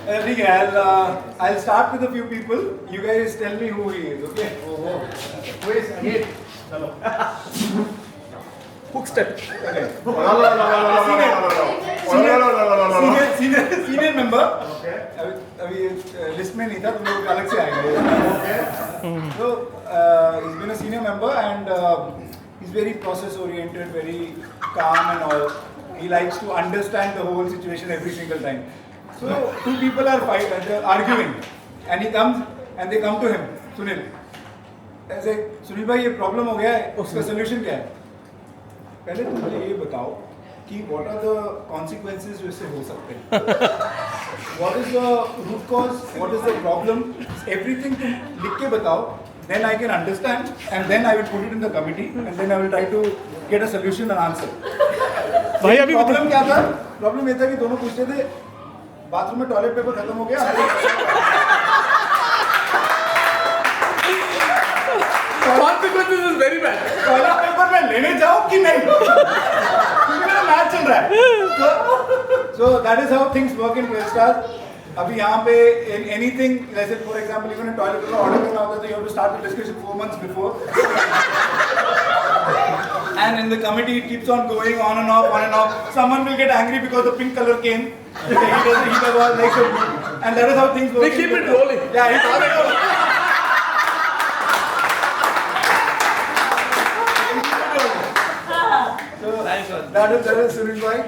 ठीक है, I'll start with a few people. You guys tell me who he is, okay? Who is again? Chalo. Hook step. Okay. Senior member. Okay. अभी list में नहीं था, तुम लोग अलग से आएंगे. Okay. So he's been a senior member and he's very process oriented, very calm and all. He likes to understand the whole situation every single time. So two people are arguing, and he comes and they come to him, Sunil. ऐसे सुनील भाई ये problem हो गया है, उसका solution क्या है? पहले तुम मुझे ये बताओ कि what are the consequences जो इससे हो सकते हैं? What is the root cause? What is the problem? Everything तुम लिख के बताओ. Then I can understand, and then I will put it in the committee, and then I will try to get a solution and answer. भाई अभी problem क्या था? Problem ये था कि दोनों पूछते थे बाथरूम में टॉयलेट पेपर खत्म हो गया. consequences is very bad. Toilet paper में लेने जाओ कि नहीं? क्योंकि मेरा मैच चल रहा है. So that is how things work in 12 stars. अभी यहाँ पे anything, जैसे for example, इन्होंने टॉयलेट पेपर ऑर्डर करना होता है तो you have to start the discussion 4 months before. And in the committee it keeps on going on and off. Someone will get angry because the pink color came. He does all like so, and that is how things work. They keep it rolling. Yeah, he keeps it rolling. So that is Sunil bhai.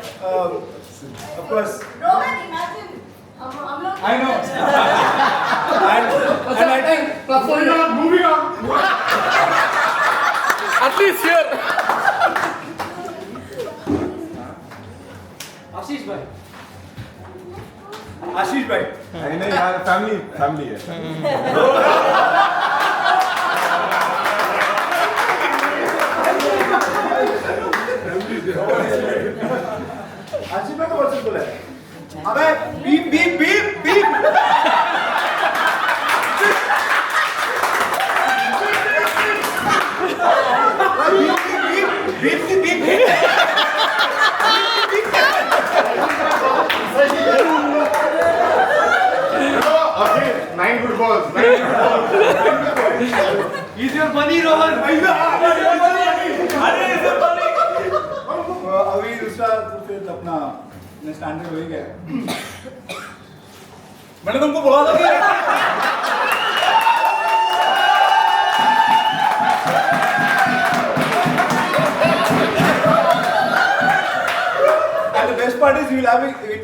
Of course. Rohan, imagine. हम लोग. I know. and I think moving on. At least here. आशीष भाई. नहीं यार family है. आशीष भाई का WhatsApp बोला है. अबे beep beep beep beep. Beep beep beep beep. Nine good balls. Is your money, Rohan? अभी दूसरा तो फिर अपना स्टैंडर्ड हो ही गया. मैंने तुमको बोला था कि and the best part is we'll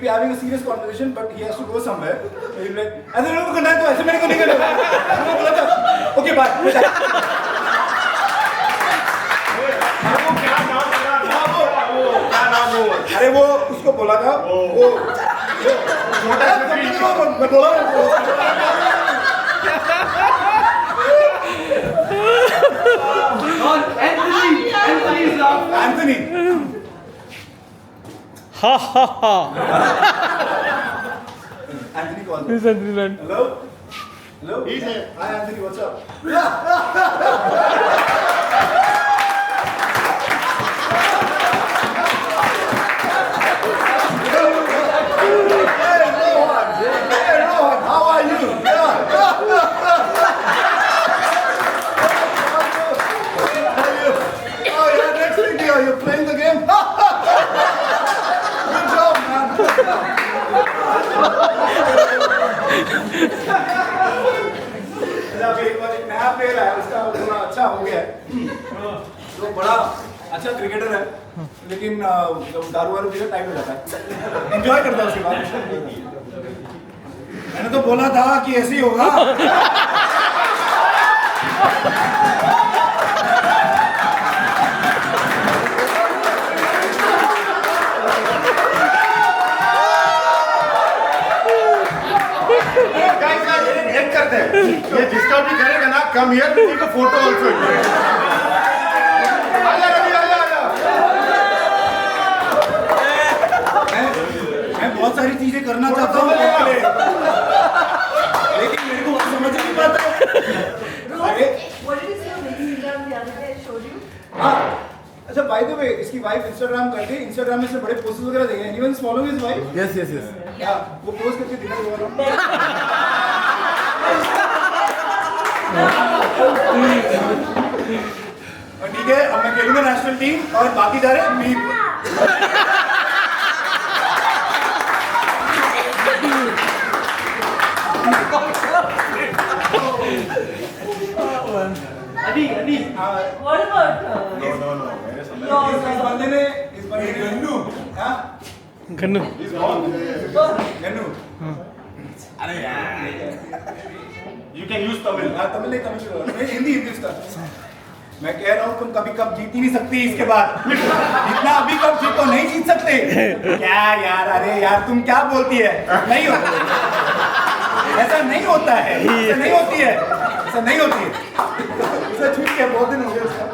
be having a serious conversation, but he has to go somewhere. So he'll be like, ऐसे मेरे को करना है तो ऐसे मेरे को नहीं करना है. मैंने बोला था, okay bye. अरे वो उसको बोला था वो छोटा मैं बोला Anthony. Ha ha ha. Anthony call. This is Anthony. Hello. He's here. Hi Anthony, what's up? Hey Rohan, how are you? Oh yeah, next week you're playing the game. Good job, man. अभी एक बार एक नया player है, उसका थोड़ा अच्छा हो गया है. तो बड़ा अच्छा क्रिकेटर है, लेकिन जब दारू वारू पीता टाइट हो जाता है. एंजॉय करता है उसके बाद. मैंने तो बोला था कि ऐसे ही होगा. ये जिसका भी करेगा ना come here we take a photo also. आजा रवि आजा. मैं बहुत सारी चीजें करना चाहता हूँ, लेकिन मेरे को समझ नहीं पाता. What did you say? Making Instagram the other day I showed you. हाँ, अच्छा by the way, इसकी wife Instagram करके Instagram में से बड़े posts वगैरह देखे. Anyone is following his wife? Yes, yes, yes. Yeah, वो post करके दिखा देगा ना. और ठीक है, अब मैं खेलूंगा नेशनल टीम और बाकी जा रहे हैं मीम. What about इस बंदे ने गन्नू, हाँ? Gannu Gannu. You can use Tamil. हाँ, तमिल नहीं, तमिल नहीं, हिंदी उसका. मैं कह रहा हूँ तुम कभी कब जीत ही नहीं सकती इसके बाद. इतना अभी कब जीतो, नहीं जीत सकते. क्या यार, अरे यार तुम क्या बोलती है? नहीं होता. ऐसा नहीं होता है. ऐसा नहीं होती है. ऐसा नहीं होती है. उसे छूट के बहुत दिन हो गए उसका.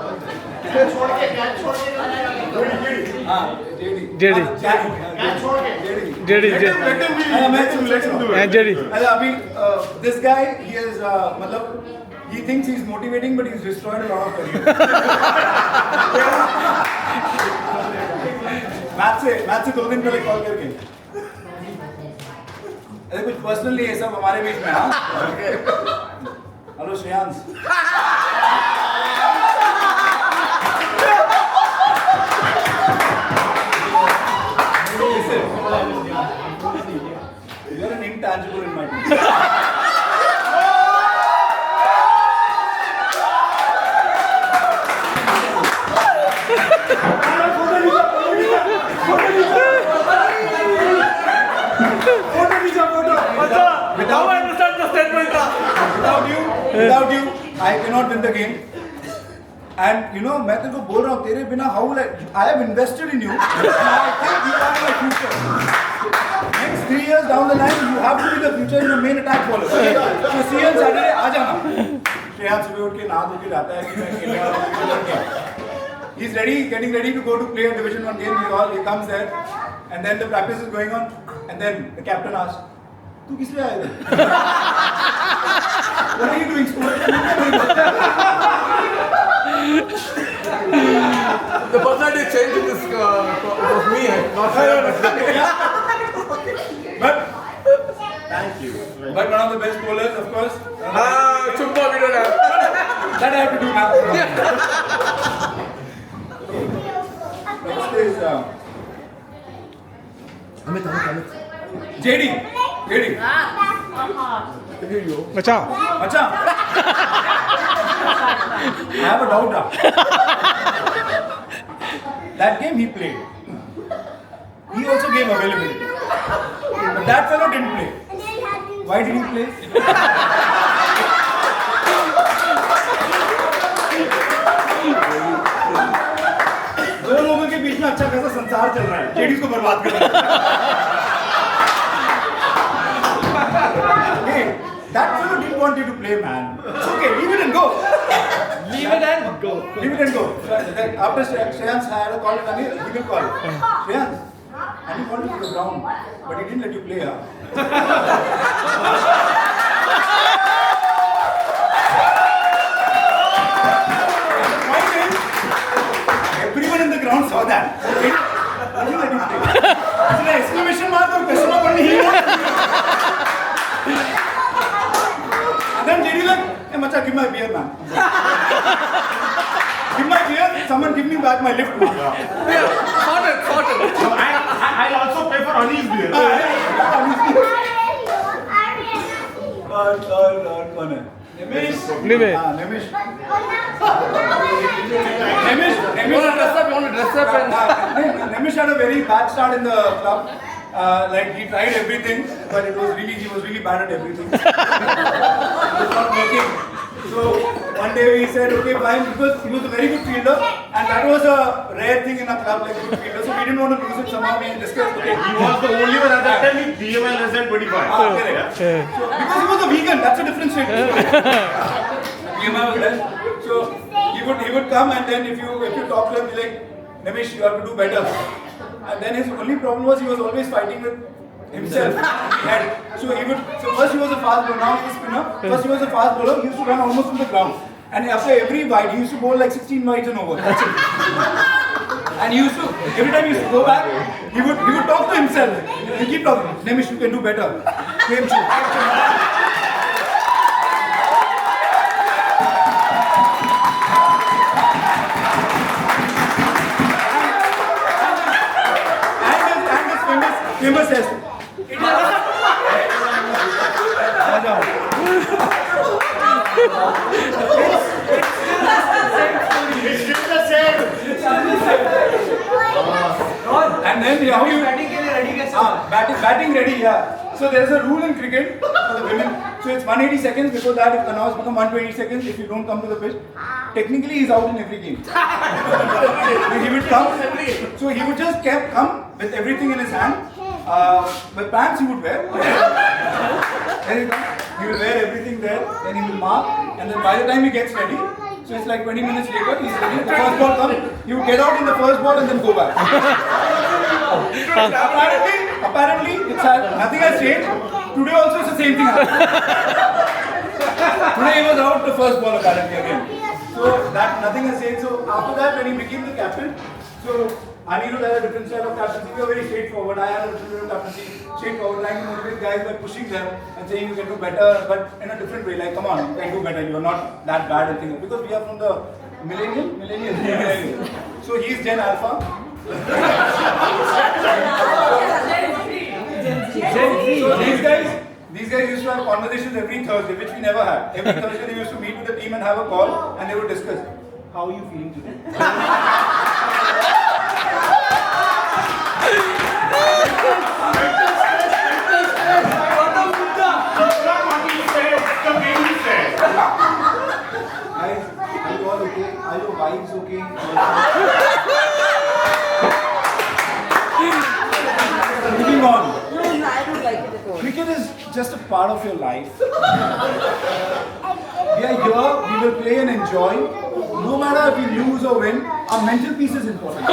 हाँ, JD. JD. JD. JD. JD. अभी this guy, he is मतलब he thinks he's motivating but he's destroyed a lot of career. Match से 2 दिन पहले कॉल करके अरे कुछ पर्सनली ये सब हमारे बीच में. हाँ, hello Shreyansh. You are an intangible in my team. Now I understand the statement. Without you, I cannot win the game. And you know, मैं तेरे को बोल रहा हूँ, तेरे बिना how will I have invested in you. And I think you are my future. Next 3 years down the line, you have to be the future in the main attack bowler. So see on Saturday, आ जाना. श्रेयांश सुबह उठ के नहा धो के जाता है कि मैं खेलने वाला हूँ. He's ready, getting ready to go to play a Division 1 game. He comes there, and then the practice is going on, and then the captain asks, "तू किस लिए आया था? What are you doing, school?" The personality change in this was me, not her. But Thank you. one of the best bowlers, of course. Chumpa, we don't have. That I have to do now. Next is JD. अच्छा. अच्छा. I have a doubt now. That game he played. He also gave availability. But that fellow didn't play. Why did he play? दो लोगों के बीच में अच्छा खासा संसार चल रहा है. जेडीज को बर्बाद कर रहा है. Hey, that fellow didn't want you to play, man. It's okay, leave it and go. Leave it and go. Leave it and go. After Shreyansh had a call with Anil, he will call. Shreyansh, Anil called you to the ground, but he didn't let you play, huh? Point is, everyone in the ground saw that. Okay? He didn't let you play. इसलिए exclamation mark और question mark पढ़नी ही है. And then JD like, hey macha, give my beer, man. Give my beer, someone give me back my lift, man. Sorted. So I'll also pay for Anil's beer. और कौन है? निमेश. निमेश. हाँ, निमेश. You want to dress up? And... Nemish had a very bad start in the club. Like he tried everything, but he was really bad at everything. It was not working. So one day we said, okay, fine, because he was a very good fielder, and that was a rare thing in a club like good fielder. So we didn't want to lose it. Somehow we discussed, okay, He was the only one at that time with DML less than 25. correct. So, because he was a vegan, that's a different statement. So he would come, and then if you talk to him, he's like, Nemish, you have to do better. And then his only problem was he was always fighting with himself. So first he was a fast bowler, now he's a spinner. First he was a fast bowler, he used to run almost from the ground. And after every wide, he used to bowl like 16 wides and over. That's it. And he used to, every time he used to go back, he would talk to himself. He keep talking. Nemish, you can do better. Game show. And this famous says, It's still the same. and then how you batting ready, yeah. So there is a rule in cricket for the women. So it's 180 seconds. Before that, it can now become 120 seconds if you don't come to the pitch. Technically, he's out in every game. He would come. So he would just come with everything in his hand. The pants he would wear. Then he will wear everything there. Then he will mark. And then by the time he gets ready, so it's like 20 minutes later, he's ready. The first ball comes. He would get out in the first ball and then go back. Apparently, it's nothing has changed. Today also it's the same thing happened. Today he was out the first ball apparently again. So that nothing has changed. So after that, when he became the captain, so Anirudh had a different style of captaincy. We were very straightforward. I had a different captaincy, straightforward, trying to motivate guys by pushing them and saying you can do better, but in a different way. Like, come on, you can do better. You are not that bad at things. Because we are from the millennial. So he's Gen Alpha. So these guys used to have conversations every Thursday, which we never had. Every Thursday they used to meet with the team and have a call, and they would discuss, how are you feeling today? Guys, are you all okay? Are your wives okay? Moving on. No, I don't like it at all. Cricket is just a part of your life. We are here, we will play and enjoy. No matter if we lose or win, our mental peace is important.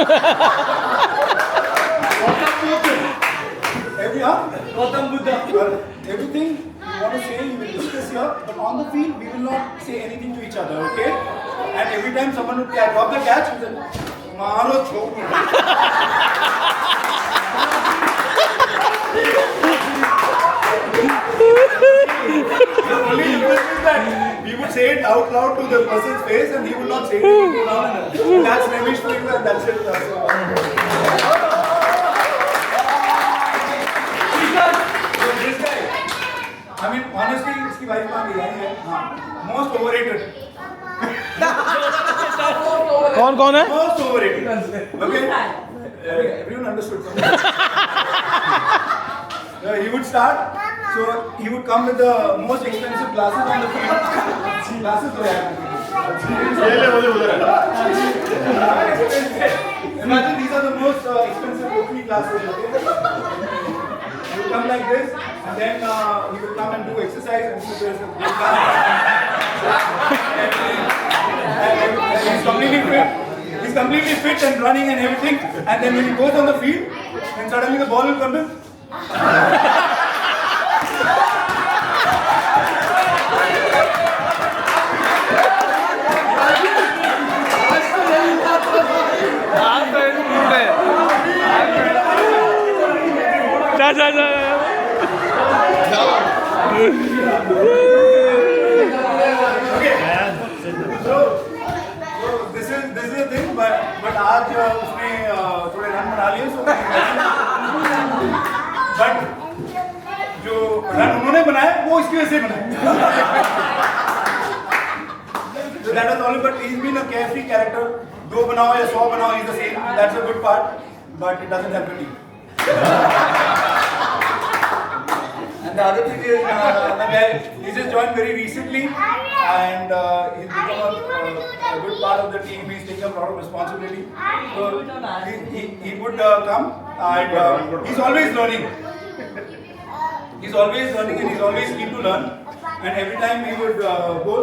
Everything you want to say, you will discuss here, but on the field, we will not say anything to each other, okay? And every time someone would drop the catch, we will say, Maro choke. The only difference is that we would say it out loud to the person's face and he would not say it. That's Nemish for you and that's it. So this guy, I mean, honestly, इसकी wife मान गई है, most overrated. कौन है? Most overrated. Okay. Everyone understood. He would start. So he would come with the most expensive glasses on the field. Glasses were Imagine these are the most expensive Oakley glasses. Okay? He would come like this, and then he would come and do exercise and so there's a big and he's completely fit. He's completely fit and running and everything. And then when he goes on the field, then suddenly the ball will come in. जा So this is the thing, but आज उसने थोड़े run बना लिए, but जो run उन्होंने बनाए वो इसकी वजह से बनाए. So that was all, but he's been a carefree character. दो बनाओ या 100 बनाओ, he's the same. That's a good part, but it doesn't help the team. And the other thing is, the guy, he just joined very recently and he's become a good part of the team. He's taken a lot of responsibility. So he would come and he's always learning. He's always learning and he's always keen to learn. And every time he would go,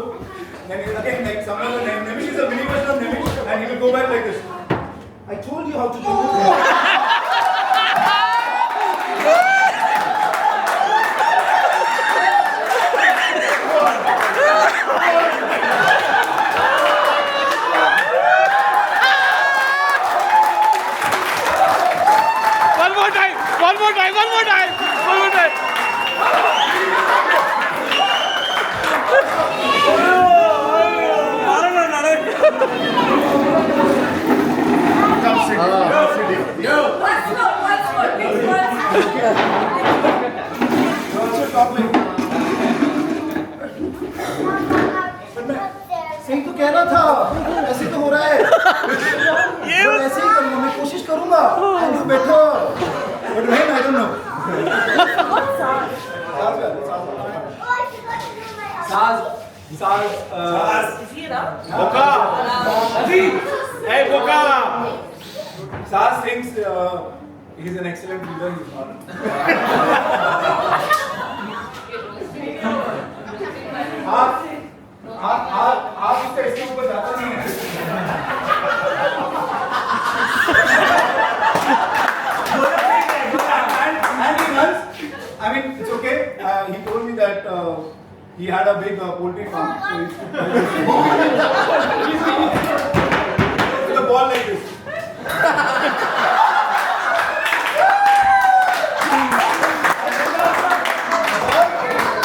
then he again like someone will name Nemish is a mini version of Nemish and he will go back like this. I told you how to do this. Saz, Is he around? Boka. Hey, Boka. Saz thinks he's an excellent leader. He's not. आप उसका इसके ऊपर जाता नहीं है. And he runs. I mean, it's okay. He told me that he had a big poultry farm. So he's with a ball like this.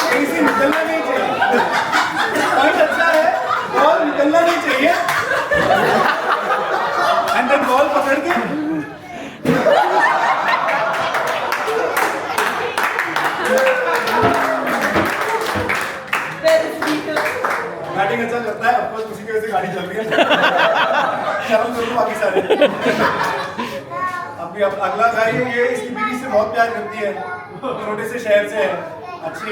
कहीं से निकलना नहीं चाहिए. पॉइंट अच्छा है, बॉल निकलना नहीं चाहिए. एंड देन बॉल पकड़ के बैटिंग अच्छा करता है. ऑफ कोर्स उसी की वजह से गाड़ी चल रही है. शर्म करो बाकी सारे. अभी अब अगला गाड़ी ये इसकी बीवी से बहुत प्यार करती है. छोटे से शहर से है. अच्छी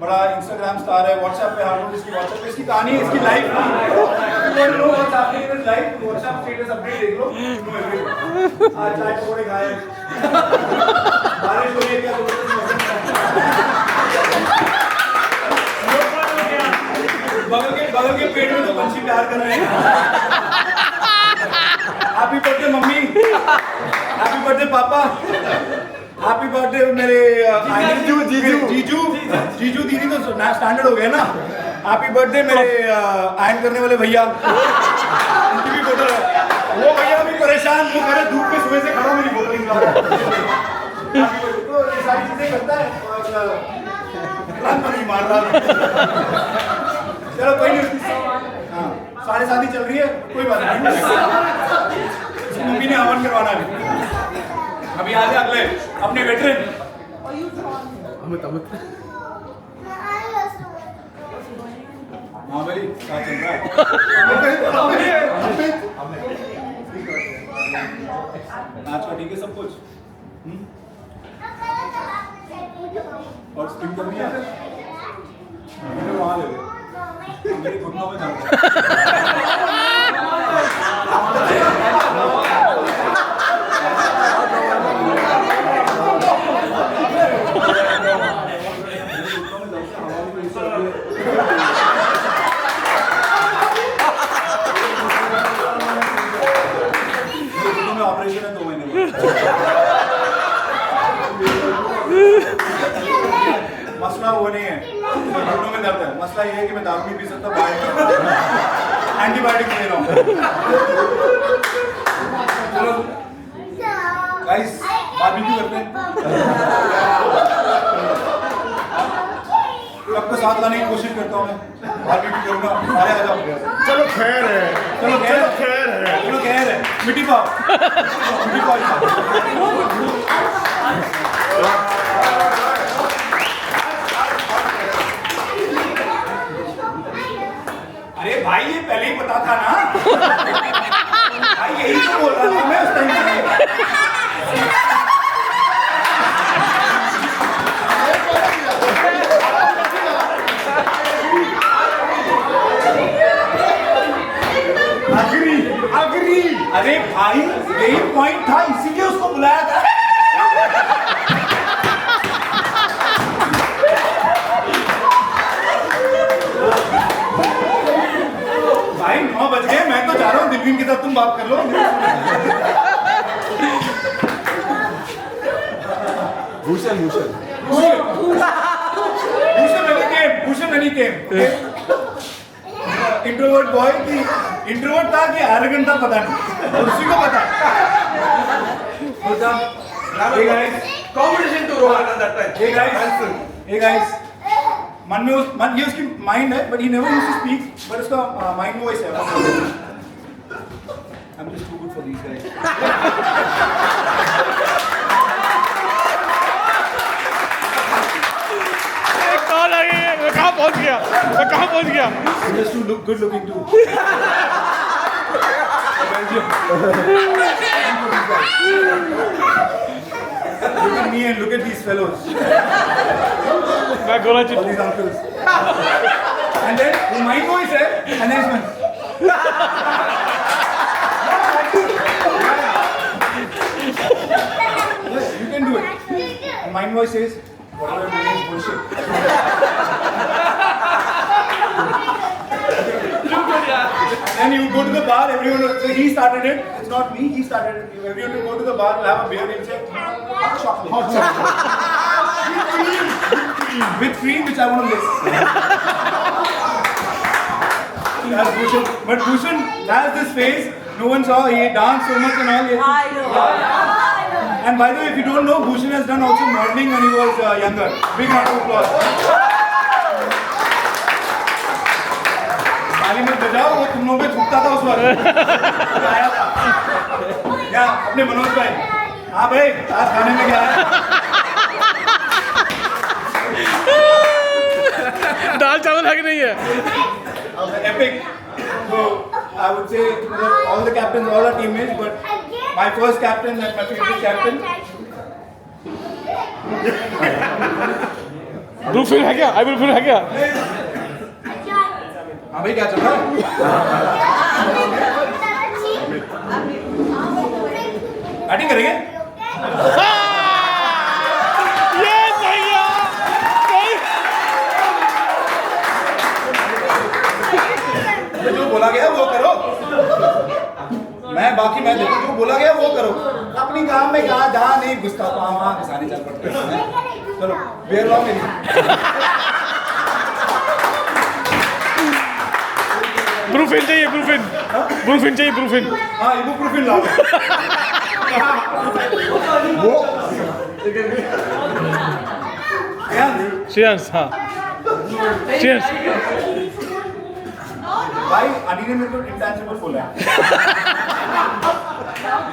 बड़ा इंस्टाग्राम स्टार है. व्हाट्सएप पे हर रोज इसकी व्हाट्सएप पे इसकी कहानी है. इसकी life life WhatsApp status update देख लो. आज चाय पकौड़े खाए. बारिश हो रही है क्या? बगल के पेड़ में तो पंछी प्यार कर रहे हैं. Happy birthday mummy. Happy birthday पापा. हैप्पी बर्थडे मेरे जीजू दीदी तो स्टैंडर्ड हो गए ना. हैप्पी बर्थडे मेरे आयन करने वाले भैया. उनकी भी फोटो है. वो भैया भी परेशान. वो कह रहे धूप में सुबह से खड़ा मेरी फोटो निकला. तो ये सारी चीजें करता है और नहीं मार रहा. चलो कोई नहीं. हाँ, 7:30 चल रही है. कोई बात नहीं. मम्मी ने हवन करवाना है. अभी आगे अगले अपने वेटरन हाँ भाई क्या चल रहा है. नाच का ठीक है सब कुछ. और स्पिन करनी है. वहाँ ले मेरे घुटनों में जाता है. ऑपरेशन है 2 महीने में. मसला वो नहीं है. घुटनों में दर्द है. मसला ये है कि मैं दारू नहीं पी सकता. एंटीबायोटिक ले रहा हूँ. चलो गाइस बारबेक्यू करते हैं. आपको साथ लाने की कोशिश करता हूँ मैं. बारबेक्यू करूँगा. अरे आ जाओ. चलो खैर है. चलो खैर है. मिट्टी पाव. अरे भाई ये पहले ही पता था ना. भाई यही तो बोल रहा था मैं उस टाइम से. अग्री. अरे भाई यही पॉइंट था. इसीलिए उसको बुलाया था. भाई 9 बज गए. मैं तो जा रहा हूँ दिलवीन के साथ. तुम बात कर लो. भूषण नहीं केम. इंट्रोवर्ट बॉय की इंट्रोवर्ट था कि एरोगेंट था पता नहीं. उसी को पता. Hey guys, competition to Rohan at that time. Hey guys. मन में ये उसकी माइंड है. But he never used to speak. But उसका माइंड वॉइस है. I'm just too good for these guys. Call आ गई. मैं कहाँ पहुँच गया. Just to look good looking too. Look at me and look at these fellows. मैं गोला All these uncles. And then the mind voice है, and then it's yes, you can do it. And mind voice says, whatever you're doing is bullshit. And you go to the bar, everyone will, so he started it, it's not me, he started it. Everyone will go to the bar, will have a beer, he'll say, hot chocolate. Hot chocolate. With cream, which I want to miss. That's Bhushan. But Bhushan has this face, no one saw, he danced so much and all. I know. And by the way, if you don't know, Bhushan has done also modeling when he was younger. Big round of applause. ताली में बजाओ, वो तुम लोगों पे झुकता था उस वक्त। आया था। क्या अपने मनोज भाई? हाँ भाई, आज खाने में क्या है? दाल चावल है कि नहीं है? Epic. So I would say all the captains, all our teammates, but my first captain and my favorite captain. Brufen है क्या? आई ब्रूफिन है क्या? हाँ भाई क्या चल रहा है? बैटिंग करेंगे? ये सही है। जो बोला गया वो करो। मैं देखो जो बोला गया वो करो। अपनी काम में कहा जहाँ नहीं घुसता तो वहाँ घुसाने चल पड़ते हैं। चलो बेर लाओ मेरी। ब्रूफिन चाहिए, ब्रूफिन चाहिए, ब्रूफिन। हाँ इबुप्रोफेन लाओ। वो श्रेयांश, हाँ श्रेयांश। भाई अनी ने मेरे को इंटेंसिबल बोला है।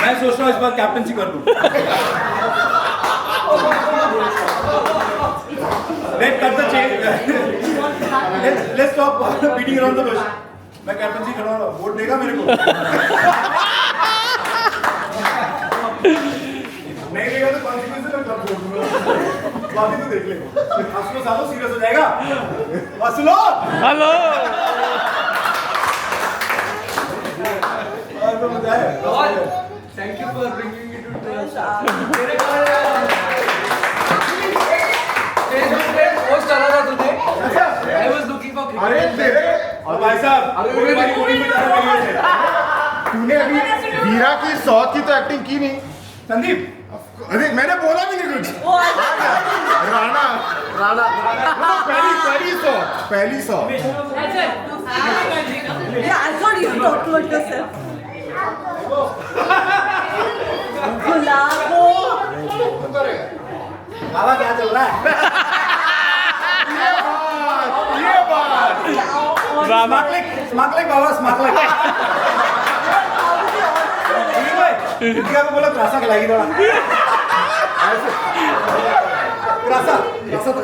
मैं सोच रहा हूँ इस बार कैप्टनसी कर दूँ। Let's cut the chain. Let's stop beating around the bush. मैं कैप्टनसी खड़ा हूँ, वोट देगा मेरे को? नहीं देगा तो कॉन्सिक्वेंस में कर दूँगा। बाकी तो देख ले। असलो सालो सीरियस हो जाएगा। असलो। हेलो। तो मजा है। Thank you for bringing me to the post डाला था तुझे। I was looking for cricket. अरे तेरे और भाई साहब, पूरी बारी बोली में जा रहे हैं। तूने अभी वीरा की 100 की तो एक्टिंग की नहीं। संदीप, अरे मैंने बोला भी नहीं कुछ। राणा पहली 100 Yeah, I thought you talked about yourself. गुलाबो। बाबा क्या चल रहा है? ये बात स्मार्टलिक बाबा स्मार्टलिक। भाई, दीपिका को बोला त्रासा खिलाएगी थोड़ा। त्रासा तो